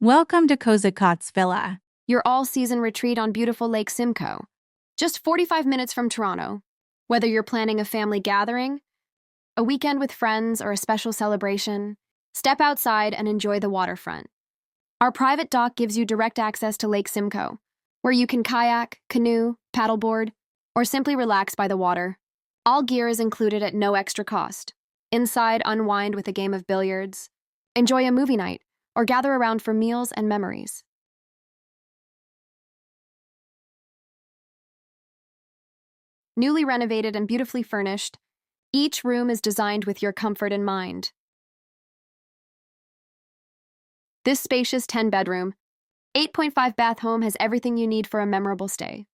Welcome to Ontario.Cottage Villa. Your all-season retreat on beautiful Lake Simcoe, just 45 minutes from Toronto. Whether you're planning a family gathering, a weekend with friends, or a special celebration, step outside and enjoy the waterfront. Our private dock gives you direct access to Lake Simcoe, where you can kayak, canoe, paddleboard, or simply relax by the water. All gear is included at no extra cost. Inside, unwind with a game of billiards, enjoy a movie night, or gather around for meals and memories. Newly renovated and beautifully furnished, each room is designed with your comfort in mind. This spacious 10-bedroom, 8.5-bath home has everything you need for a memorable stay.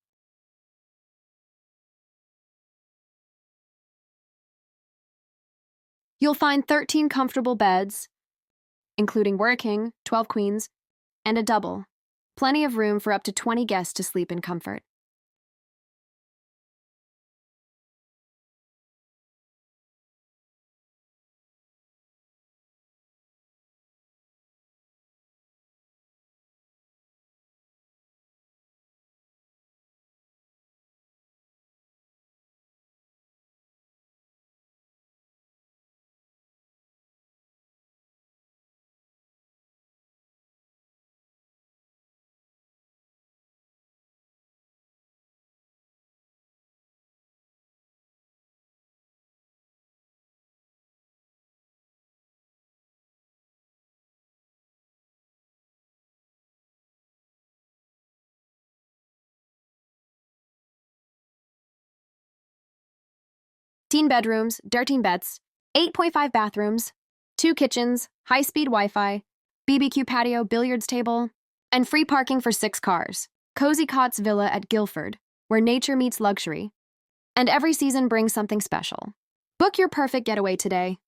You'll find 13 comfortable beds, including working, 12 queens, and a double. Plenty of room for up to 20 guests to sleep in comfort. Teen bedrooms, 13 beds, 8.5 bathrooms, 2 kitchens, high-speed Wi-Fi, BBQ patio, billiards table, and free parking for 6 cars. Cozy Cots Villa at Guildford, where nature meets luxury, and every season brings something special. Book your perfect getaway today.